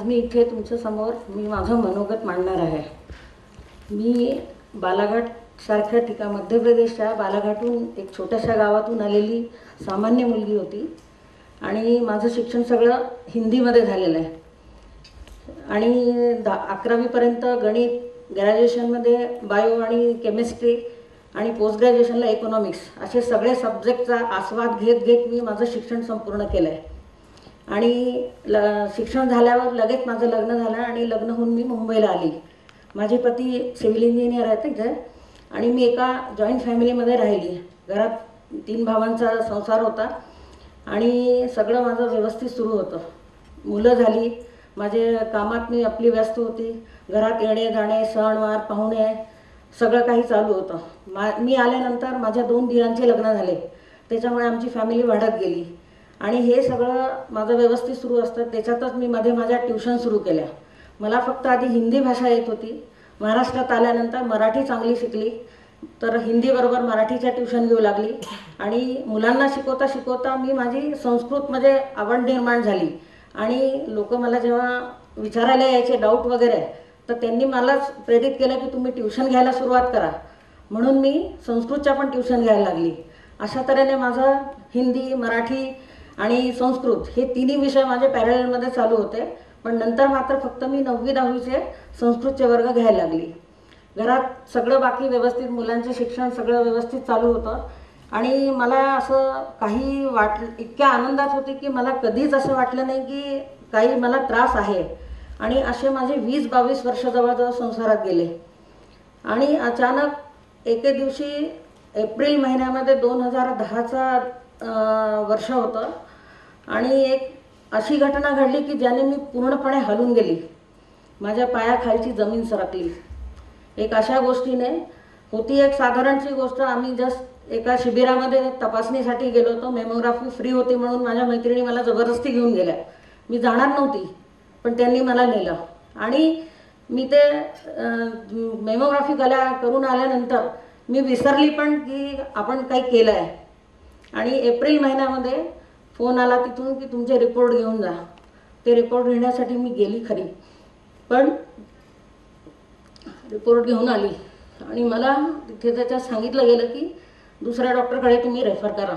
मी इथे तुमच्यासमोर माझं मनोगत मांडणार आहे। मी बालाघाट सारख्या ठिकाण मध्य प्रदेशच्या बालाघाटहून एक छोट्याशा गावातून आलेली सामान्य मुलगी होती आणि माझं शिक्षण सगळं हिंदीमध्ये झालेलं आहे आणि 11वी पर्यंत गणित, ग्रॅज्युएशनमध्ये बायो आणि केमिस्ट्री आणि पोस्ट ग्रॅज्युएशनला इकॉनॉमिक्स असे सगळे सब्जेक्टचा आस्वाद घेत घेत मी माझं शिक्षण संपूर्ण केलं आहे। आणि शिक्षण झाल्यावर लगेच माझं लग्न झालं आणि लग्न होऊन मी मुंबईला आली। माझे पती सिव्हिल इंजिनियर आहेत तिथे आणि मी एका जॉईंट फॅमिलीमध्ये राहिली। घरात 3 भावांचा संसार होता आणि सगळं माझं व्यवस्थित सुरू होतं। मुलं झाली, माझे कामात मी आपली व्यस्त होती, घरात येणे जाणे, सणवार, पाहुणे सगळं काही चालू होतं। मी आल्यानंतर माझ्या 2 दिरांचे लग्न झाले, त्याच्यामुळे आमची फॅमिली वाढत गेली आणि हे सगळं माझं व्यवस्थित सुरू असतं। त्याच्यातच मी मध्ये माझ्या ट्युशन सुरू केल्या। मला फक्त आधी हिंदी भाषा येत होती, महाराष्ट्रात आल्यानंतर मराठी चांगली शिकली, तर हिंदीबरोबर मराठीच्या ट्युशन घेऊ लागली आणि मुलांना शिकवता शिकवता मी माझी संस्कृतमध्ये आवड निर्माण झाली आणि लोक मला जेव्हा विचारायला यायचे डाऊट वगैरे, तर त्यांनी मलाच प्रेरित केलं की तुम्ही ट्युशन घ्यायला सुरुवात करा, म्हणून मी संस्कृतच्या पण ट्युशन घ्यायला लागली। अशा तऱ्हेने माझं हिंदी, मराठी आणि संस्कृत हे तिन्ही विषय माझे पॅरललमध्ये चालू होते, पण नंतर मात्र फक्त मी 9वी-10वीचे संस्कृतचे वर्ग घ्यायला लागली। घरात सगळं बाकी व्यवस्थित, मुलांचे शिक्षण सगळं व्यवस्थित चालू होतं आणि मला असं काही इतक्या आनंदात होते की मला कधीच असं वाटलं नाही की काही मला त्रास आहे। आणि असे माझे 20-22 वर्ष जवळजवळ संसारात गेले आणि अचानक एके दिवशी एप्रिल महिन्यामध्ये 2010चा वर्ष होतं आणि एक अशी घटना घडली की ज्याने मी पूर्णपणे हलून गेली। माझ्या पायाखालची जमीन सरकली। एक अशा गोष्टीने होती, एक साधारणची गोष्ट। आम्ही जस्ट एका शिबिरामध्ये तपासणीसाठी गेलो होतो, मेमोग्राफी फ्री होती म्हणून माझ्या मैत्रिणी मला जबरदस्ती घेऊन गेल्या। मी जाणार नव्हती, पण त्यांनी मला नेलं आणि मी ते मेमोग्राफी करून आल्यानंतर मी विसरली पण की आपण काही केलं आहे। आणि एप्रिल महिन्यामध्ये फोन आला तिथून की तुमचे रिपोर्ट घेऊन जा। ते रिपोर्ट घेण्यासाठी मी गेली खरी, पण रिपोर्ट घेऊन आली आणि मला तिथे त्याच्यात सांगितलं गेलं की दुसऱ्या डॉक्टरकडे तुम्ही रेफर करा।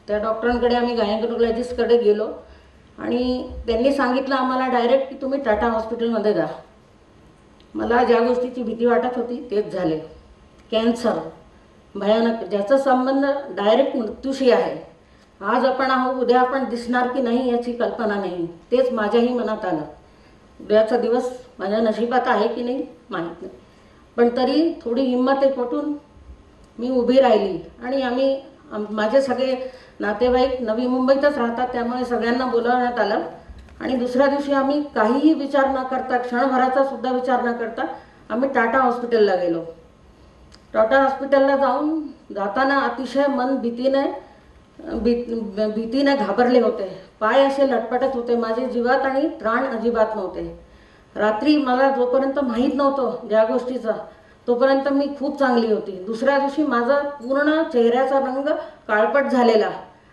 त्या डॉक्टरांकडे आम्ही गायनेकोलॉजिस्टकडे गेलो आणि त्यांनी सांगितलं आम्हाला डायरेक्ट की तुम्ही टाटा हॉस्पिटलमध्ये जा। मला ज्या गोष्टीची भीती वाटत होती तेच झाले। कॅन्सर भयानक, ज्याचा संबंध डायरेक्ट मृत्यूशी आहे। आज आपण आहोत, उद्या आपण दिसणार की नाही याची कल्पना नाही, तेच माझ्याही मनात आलं। उद्याचा दिवस माझ्या नशिबात आहे की नाही माहीत नाही, पण तरी थोडी हिंमत पटून मी उभी राहिली आणि माझे सगळे नातेवाईक नवी मुंबईतच राहतात, त्यामुळे सगळ्यांना बोलावण्यात आलं आणि दुसऱ्या दिवशी आम्ही काहीही विचार न करता, क्षणभराचा सुद्धा विचार न करता आम्ही टाटा हॉस्पिटलला गेलो। टाटा हॉस्पिटलला जाताना अतिशय मन भीतीने घाबरले होते। पाय असे लटपटत होते माझे जीवात आणि प्राण अजिबात नव्हते। रात्री मला जोपर्यंत माहीत नव्हतं ज्या गोष्टीचा, तोपर्यंत मी खूप चांगली होती। दुसऱ्या दिवशी माझा पूर्ण चेहऱ्याचा रंग काळपट झालेला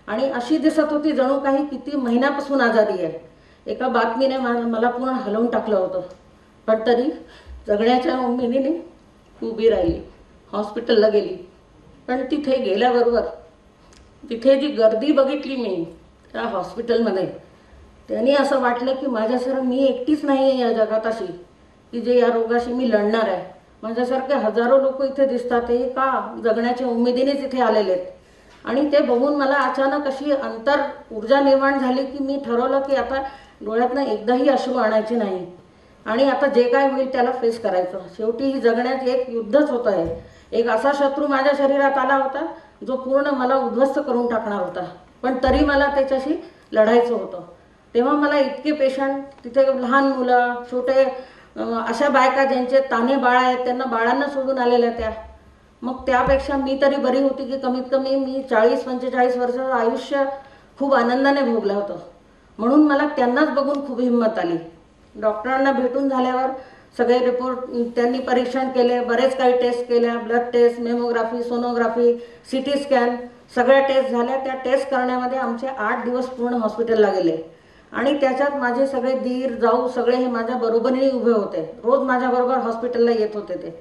आणि अशी दिसत होती जणू काही किती महिन्यापासून आजारी आहे। एका बातमीने मला पूर्ण हलवून टाकलं होतं, पण तरी जगण्याच्या उमेदीने उभी राहिली। हॉस्पिटलला गेली, पण तिथे गेल्याबरोबर तिथे जी गर्दी बघितली मी त्या हॉस्पिटलमध्ये, त्यांनी असं वाटलं की माझ्यासारखं मी एकटीच नाही आहे या जगात अशी की जे या रोगाशी मी लढणार आहे। माझ्यासारखे हजारो लोक इथे दिसतात, हे का जगण्याच्या उमेदीनेच इथे आलेले आहेत। आणि ते बघून मला अचानक अशी ऊर्जा निर्माण झाली की मी ठरवलं की आता डोळ्यातनं एकदाही अश्रू आणायचे नाही आणि आता जे काय होईल त्याला फेस करायचं। शेवटी ही जगण्याचे एक युद्धच होत आहे। एक असा शत्रू माझ्या शरीरात आला होता जो पूर्ण मला उद्ध्वस्त करून टाकणार होता, पण तरी मला त्याच्याशी लढायचं होतं। तेव्हा मला इतके पेशंट, तिथे लहान मुलं, छोटे अशा बायका ज्यांचे ताने बाळ आहेत, त्यांना बाळांना सोडून आलेल्या त्या, मग त्यापेक्षा मी तरी बरी होती की कमीत कमी मी 40-45 वर्षाचं आयुष्य खूप आनंदाने भोगलं होतं, म्हणून मला त्यांनाच बघून खूप हिंमत आली। डॉक्टरांना भेटून झाल्यावर सगळे रिपोर्ट त्यांनी परीक्षण केले, बरेच काही टेस्ट केल्या, blood test, mammography, sonography, CT scan, सगळ्या टेस्ट झाल्या। त्या टेस्ट करण्यामध्ये आमचे 8 दिवस पूर्ण हॉस्पिटलला गेले आणि त्याच्यात माझे सगळे दीर जाऊ सगळे हे माझ्या बरोबरीने उभे होते, रोज माझ्याबरोबर हॉस्पिटलला येत होते ते.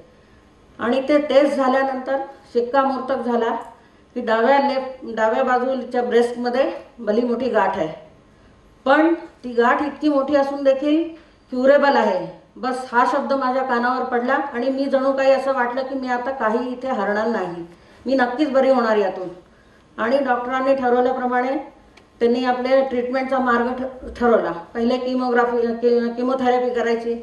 आणि ते टेस्ट झाल्यानंतर शिक्कामोर्तब झाला की डाव्या बाजूच्या ब्रेस्टमध्ये भली मोठी गाठ आहे, पण ती गाठ इतकी मोठी असून देखील क्युरेबल आहे. बस हा शब्द माझ्या कानावर पडला आणि मी जणू काही असं वाटलं की मी आता काही इथे हरणार नाही, मी नक्कीच बरी होणार यातून. आणि डॉक्टरांनी ठरवल्याप्रमाणे त्यांनी आपले ट्रीटमेंटचा मार्ग ठरवला. पहिले किमोथेरपी करायची,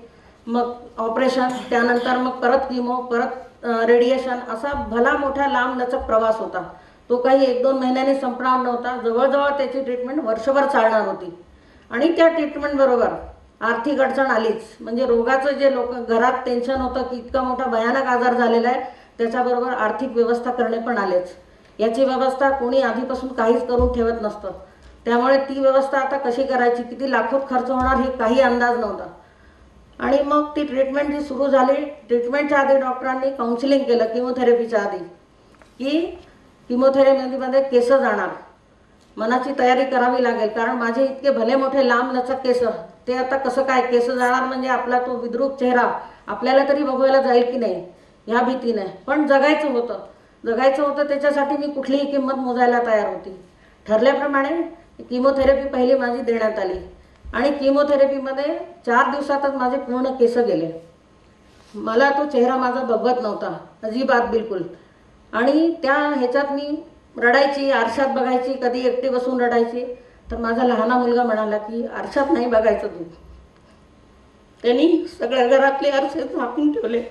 मग ऑपरेशन, त्यानंतर मग परत किमो, परत रेडिएशन, असा भला मोठा लांब लचक प्रवास होता. तो काही 1-2 महिन्यांनी संपणार नव्हता. जवळजवळ त्याची ट्रीटमेंट वर्षभर चालणार होती. आणि त्या ट्रीटमेंटबरोबर आर्थिक अडचण आलीच. म्हणजे रोगाचं जे घरात टेन्शन होतं की इतका मोठा भयानक आजार झालेला आहे, त्याच्याबरोबर आर्थिक व्यवस्था करणे पण आलेच. याची व्यवस्था कोणी आधीपासून काहीच करून ठेवत नसतं. त्यामुळे ती व्यवस्था आता कशी करायची, किती लाखोत खर्च होणार हे काही अंदाज नव्हता. आणि मग ती ट्रीटमेंट जी सुरू झाली, ट्रीटमेंटच्या आधी डॉक्टरांनी काउन्सिलिंग केलं किमोथेरपीच्या आधी, की किमोथेरपीमध्ये केस जाणार, मनाची तयारी करावी लागेल, कारण माझे इतके भले मोठे लांब लचक केस, ते आता कसं काय केस जाणार, म्हणजे आपला तो विद्रूप चेहरा आपल्याला तरी बघायला जाईल की नाही ह्या भीतीने. पण जगायचं होतं, त्याच्यासाठी मी कुठलीही किंमत मोजायला तयार होती. ठरल्याप्रमाणे किमोथेरपी पहिली माझी देण्यात आली आणि किमोथेरपीमध्ये 4 दिवसातच माझे पूर्ण केस गेले. मला तो चेहरा माझा बघवत नव्हता अजिबात, बिलकुल. आणि त्या ह्याच्यात मी रडायची, आरशात बघायची, कधी एकटी बसून रडायची. तर माझा लहाना मुलगा म्हणाला की आरशात नाही बघायचं तू. त्यांनी सगळ्या घरातले आरसे झाकून ठेवले.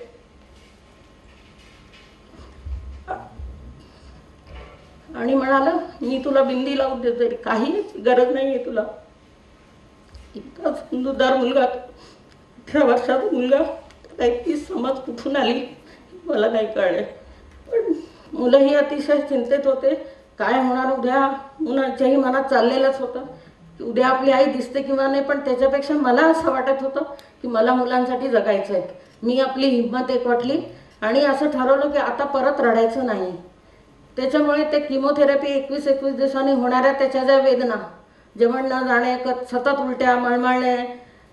आणि म्हणालं मी तुला बिंदी लावून देते, काही गरज नाही आहे तुला. इतका सुंदर मुलगा, 18 वर्षाचा मुलगा, त्याला इतकी समज कुठून आली मला नाही कळले. पण मुलंही अतिशय चिंतेत होते, काय होणार उद्या. मुलाच्याही मनात चाललेलंच होतं की उद्या आपली आई दिसते किंवा नाही, पण त्याच्यापेक्षा मला असं वाटत होतं की मला मुलांसाठी जगायचं आहे. मी आपली हिंमत एकवटली आणि असं ठरवलं की आता परत रडायचं नाही. त्याच्यामुळे ते किमोथेरपी 21 दिवसांनी होणाऱ्या त्याच्या ज्या वेदना, जेवण न जाणे, सतत उलट्या, मळमळणे,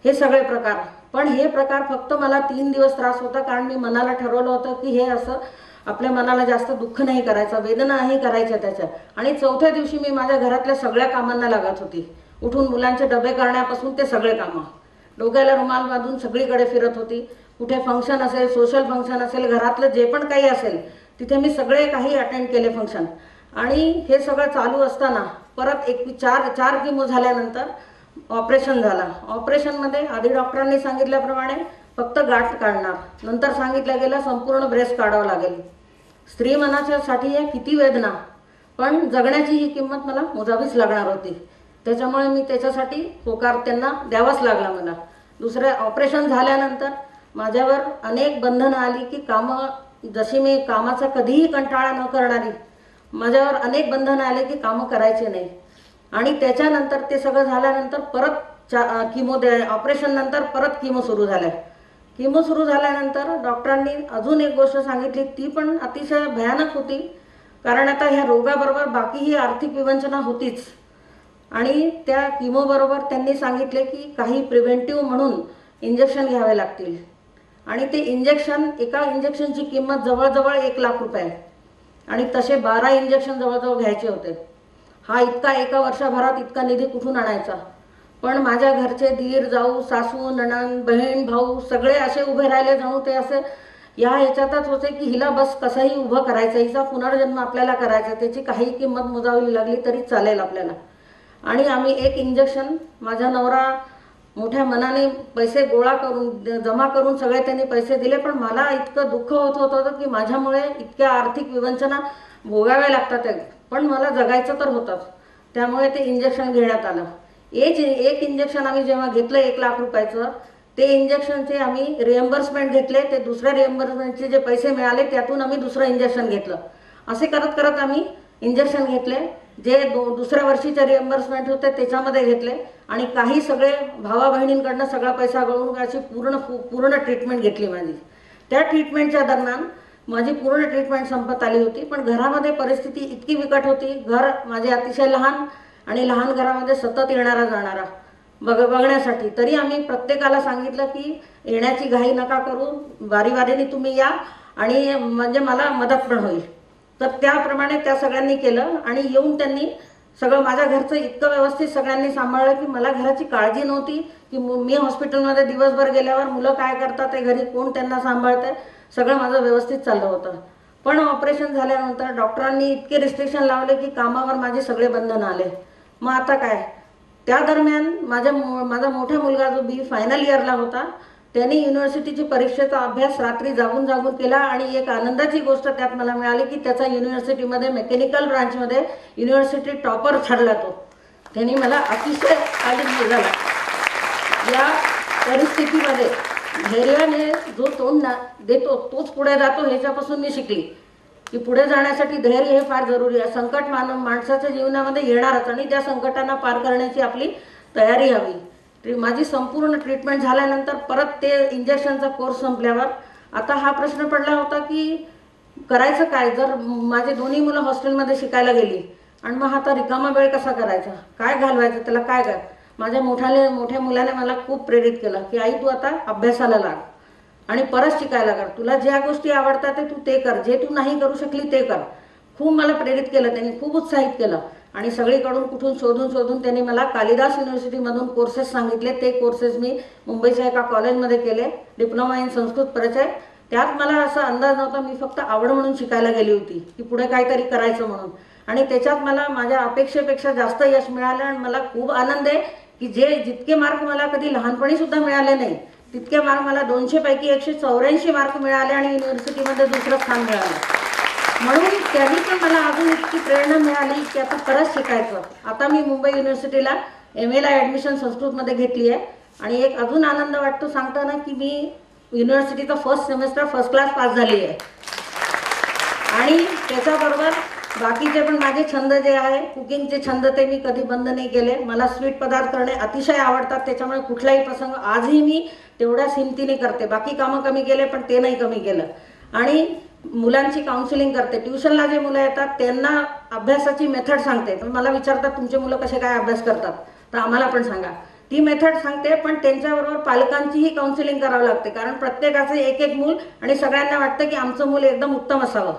हे सगळे प्रकार. पण हे प्रकार फक्त मला 3 दिवस त्रास होता, कारण मी मनाला ठरवलं होतं की हे असं आपल्या मनाला जास्त दुःख नाही करायचं, वेदना नाही करायच्या त्याच्या. आणि 4थ्या दिवशी मी माझ्या घरातल्या सगळ्या कामांना लागत होती. उठून मुलांचे डबे करण्यापासून ते सगळे कामं, डोक्याला रुमाल बांधून सगळीकडे फिरत होती. कुठे फंक्शन असेल, सोशल फंक्शन असेल, घरातलं जे पण काही असेल तिथे मी सगळे काही अटेंड केले फंक्शन. आणि हे सगळं चालू असताना परत 4 किमो झाल्यानंतर ऑपरेशन झाला. ऑपरेशनमध्ये आधी डॉक्टरांनी सांगितल्याप्रमाणे फक्त गाठ काढणार, नंतर सांगितलं गेलं संपूर्ण ब्रेस्ट काढावं लागेल. स्त्री मनाच्यासाठी हे किती वेदना, पण जगण्याची ही किंमत मला मोजावीच लागणार होती. त्याच्यामुळे मी त्याच्यासाठी होकार त्यांना द्यावाच लागला मला. दुसरं ऑपरेशन झाल्यानंतर माझ्यावर अनेक बंधनं आली की जशी मी कामाचा कधीही कंटाळा न करणारी, माझ्यावर अनेक बंधनं आले की कामं करायचे नाही. आणि त्याच्यानंतर ते सगळं झाल्यानंतर परत ऑपरेशन नंतर परत किमो सुरू झाल्या. किमो सुरू झाल्यानंतर डॉक्टरांनी अजून एक गोष्ट सांगितली, ती पण अतिशय भयानक होती. कारण आता ह्या रोगाबरोबर बाकीही आर्थिक विवंचना होतीच. आणि त्या किमोबरोबर त्यांनी सांगितले की काही प्रिव्हेंटिव्ह म्हणून इंजेक्शन घ्यावे लागतील. आणि ते एका इंजेक्शनची किंमत जवळजवळ 1 लाख रुपये, आणि तसे 12 इंजेक्शन जवळजवळ घ्यायचे होते. हा एका वर्षभरात इतका निधी कुठून आणायचा. पण माझ्या घरचे दीर, जाऊ, सासू, नणंद, बहीण, भाऊ सगळे असे उभे राहिले, जणू ते असे या ह्याच्यातच होते की हिला बस कसंही उभं करायचं, हिचा पुनर्जन्म आपल्याला करायचा, त्याची काही किंमत मोजावी लागली तरी चालेल आपल्याला. आणि आम्ही एक इंजेक्शन, माझा नवरा मोठ्या मनाने पैसे गोळा करून जमा करून सगळे त्यांनी पैसे दिले. पण मला इतकं दुःख होत होतं की माझ्यामुळे इतक्या आर्थिक विवंचना भोगाव्या लागतात, पण मला जगायचं तर होतंच. त्यामुळे ते इंजेक्शन घेण्यात आलं. एक इंजेक्शन आम्ही जेव्हा घेतलं 1 लाख रुपयाचं, ते इंजेक्शनचे आम्ही रिएम्बर्समेंट घेतले. ते दुसऱ्या रिएम्बर्समेंटचे जे पैसे मिळाले त्यातून आम्ही दुसरं इंजेक्शन घेतलं. असे करत करत आम्ही इंजेक्शन घेतले. जे दुसऱ्या वर्षीचे रिएम्बर्समेंट होते त्याच्यामध्ये घेतले. आणि काही सगळे भावा बहिणींकडनं सगळा पैसा गळून अशी पूर्ण ट्रीटमेंट घेतली माझी. त्या ट्रीटमेंटच्या दरम्यान माझी पूर्ण ट्रीटमेंट संपत आली होती. पण घरामध्ये परिस्थिती इतकी बिकट होती. घर माझे अतिशय लहान, आणि लहान घरामध्ये सतत येणारा जाणारा. बघण्यासाठी. तरी आम्ही प्रत्येकाला सांगितलं की येण्याची घाई नका करू, वारीवारीने तुम्ही या आणि म्हणजे मला मदत पण होईल. तर त्याप्रमाणे त्या सगळ्यांनी केलं आणि येऊन त्यांनी सगळं माझ्या घरचं इतकं व्यवस्थित सगळ्यांनी सांभाळलं की मला घराची काळजी नव्हती की मी हॉस्पिटलमध्ये दिवसभर गेल्यावर मुलं काय करतात, ते घरी कोण त्यांना सांभाळतं, सगळं माझं व्यवस्थित चाललं होतं. पण ऑपरेशन झाल्यानंतर डॉक्टरांनी इतके रिस्ट्रिक्शन लावले की कामावर माझे सगळे बंधन आले. मग आता काय, त्या दरम्यान माझा मोठा मुलगा जो बी फायनल इयरला होता त्यांनी युनिव्हर्सिटीची परीक्षेचा अभ्यास रात्री जागून जागून केला आणि एक आनंदाची गोष्ट त्यात मला मिळाली की त्याचा युनिव्हर्सिटीमध्ये मेकॅनिकल ब्रांचमध्ये युनिव्हर्सिटी टॉपर ठरला. त्यांनी मला अतिशय आनंद झाला. या परिस्थितीमध्ये धैर्याने जो तोंड देतो तोच पुढे जातो, ह्याच्यापासून मी शिकली की पुढे जाण्यासाठी धैर्य हे फार जरुरी आहे. संकट माणसाच्या जीवनामध्ये येणारच आणि त्या संकटांना पार करण्याची आपली तयारी हवी. माझी संपूर्ण ट्रीटमेंट झाल्यानंतर परत ते इंजेक्शनचा कोर्स संपल्यावर आता हा प्रश्न पडला होता की करायचं काय, जर माझे दोन्ही मुलं हॉस्टेलमध्ये शिकायला गेली आणि मग आता रिकामा वेळ कसा करायचा, काय घालवायचं त्याला, काय काय. माझ्या मोठ्या मुलाने मला खूप प्रेरित केलं की आई तू आता अभ्यासाला लाग आणि परत शिकायला कर, तुला ज्या गोष्टी आवडतात ते तू ते कर, जे तू नाही करू शकली ते कर. खूप मला प्रेरित केलं त्यांनी, खूप उत्साहित केलं आणि सगळीकडून कुठून शोधून त्यांनी मला कालिदास युनिव्हर्सिटीमधून कोर्सेस सांगितले. ते कोर्सेस मी मुंबईच्या एका कॉलेजमध्ये केले, डिप्लोमा इन संस्कृत परिचय. त्यात मला असा अंदाज नव्हता, मी फक्त आवड म्हणून शिकायला गेली होती की पुढे काहीतरी करायचं म्हणून, आणि त्याच्यात मला माझ्या अपेक्षेपेक्षा जास्त यश मिळालं. आणि मला खूप आनंद आहे की जितके मार्क मला कधी लहानपणी सुद्धा मिळाले नाही तितके मार्क मला 200 पैकी 184 मार्क मिळाले आणि युनिव्हर्सिटीमध्ये दुसरं स्थान मिळालं. म्हणून त्यांनी पण मला अजून इतकी प्रेरणा मिळाली की आता परत शिकायचं. आता मी मुंबई युनिव्हर्सिटीला MA ला ॲडमिशन संस्कृतमध्ये घेतली आहे आणि एक अजून आनंद वाटतो सांगताना की मी युनिव्हर्सिटीचा first semester first class pass झाली आहे. आणि त्याच्याबरोबर बाकीचे पण माझे छंद जे आहे, कुकिंगचे छंद, ते मी कधी बंद नाही केले. मला स्वीट पदार्थ करणे अतिशय आवडतात, त्याच्यामुळे कुठलाही प्रसंग आजही मी तेवढ्याच हिमतीने करते. बाकी कामं कमी केले पण ते नाही कमी केलं. आणि मुलांची काउन्सिलिंग करते. ट्युशनला जे मुलं येतात त्यांना अभ्यासाची मेथड सांगते. तर मला विचारतात तुमचे मुलं कसे काय अभ्यास करतात, तर आम्हाला पण सांगा. ती मेथड सांगते, पण त्यांच्याबरोबर पालकांचीही काउन्सिलिंग करावं लागते, कारण प्रत्येकाचं एक मूल आणि सगळ्यांना वाटतं की आमचं मूल एकदम उत्तम असावं.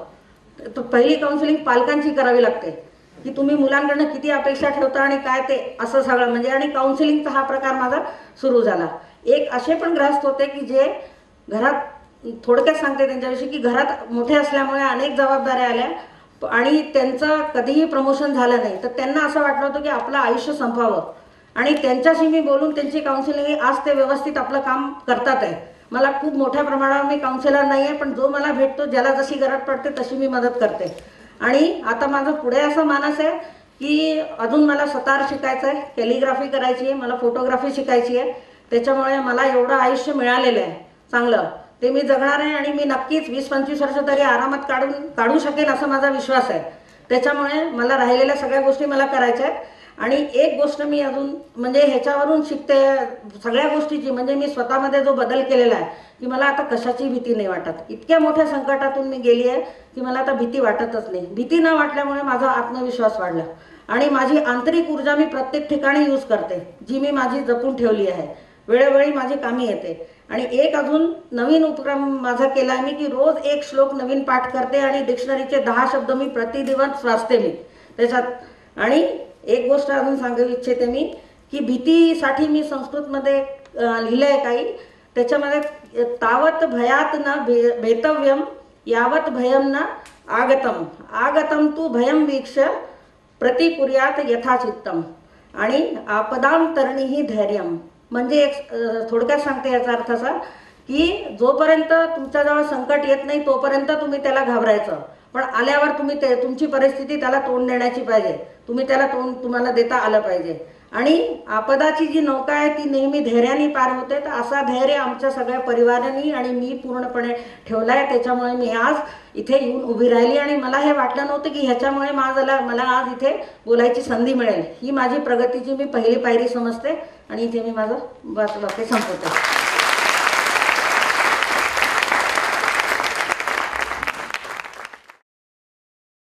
तर पहिली काउन्सिलिंग पालकांची करावी लागते की तुम्ही मुलांकडनं किती अपेक्षा ठेवता आणि काय ते असं सगळं म्हणजे. आणि काउन्सिलिंगचा हा प्रकार माझा सुरू झाला. एक असे पण ग्रस्त होते की जे घरात, थोडक्यात सांगते त्यांच्याविषयी की घरात मोठे असल्यामुळे अनेक जबाबदाऱ्या आल्या आणि त्यांचं कधीही प्रमोशन झालं नाही. तर त्यांना असं वाटलं होतं की आपलं आयुष्य संपावं. आणि त्यांच्याशी मी बोलून त्यांची काउन्सिलिंग, आज ते व्यवस्थित आपलं काम करतात आहे. मला खूप मोठ्या प्रमाणावर, मी काउन्सिलर नाही आहे पण जो मला भेटतो, ज्याला जशी गरज पडते तशी मी मदत करते. आणि आता माझं पुढे असा मानस आहे की अजून मला सतार शिकायचं आहे, कॅलिग्राफी करायची आहे, मला फोटोग्राफी शिकायची आहे. त्याच्यामुळे मला एवढं आयुष्य मिळालेलं आहे चांगलं, ते मी जगणार आहे आणि मी नक्कीच 20-25 वर्ष तरी आरामात काढू शकेन असा माझा विश्वास आहे. त्याच्यामुळे मला राहिलेल्या सगळ्या गोष्टी मला करायच्या आहेत. आणि एक गोष्ट मी अजून म्हणजे ह्याच्यावरून शिकते सगळ्या गोष्टीची, म्हणजे मी स्वतःमध्ये जो बदल केलेला आहे की मला आता कशाची भीती नाही वाटत. इतक्या मोठ्या संकटातून मी गेली आहे की मला आता भीती वाटतच नाही. भीती न वाटल्यामुळे माझा आत्मविश्वास वाढला आणि माझी आंतरिक ऊर्जा मी प्रत्येक ठिकाणी यूज करते, जी मी माझी जपून ठेवली आहे, वेळोवेळी माझी कामी येते. आणि एक अजून नवीन उपक्रम माझा केला आहे मी की रोज एक श्लोक नवीन पाठ करते आणि डिक्शनरीचे 10 शब्द मी प्रतिदिवस वाचते मी त्याच्यात. आणि एक गोष्ट अजून सांगू इच्छिते मी की भीतीसाठी मी संस्कृतमध्ये लिहिलं आहे काही, त्याच्यामध्ये तावत भयात न भेतव्यम यावत भयम न आगतम आगतम तू भयम वीक्ष प्रतिकुर्यात यथाचित्तम आणि आपदाम तरणीही धैर्यम. म्हणजे एक थोडक्यात सांगते याचा अर्थ असा की जोपर्यंत तुमच्याजवळ संकट येत नाही तोपर्यंत तुम्ही त्याला घाबरायचं, पण आल्यावर तुम्ही तुमची परिस्थिती त्याला तोंड देण्याची पाहिजे, तुम्ही त्याला तोंड तुम्हाला देता आलं पाहिजे. आणि आपदाची जी नौका आहे ती नेहमी धैर्याने पार होते. तर असा धैर्य आमच्या सगळ्या परिवारांनी आणि मी पूर्णपणे ठेवला आहे. त्याच्यामुळे मी आज इथे येऊन उभी राहिली आणि मला हे वाटलं नव्हतं की ह्याच्यामुळे मला आज इथे बोलायची संधी मिळेल. ही माझी प्रगतीची मी पहिली पायरी समजते आणि इथे मी माझं वाक्य संपवते.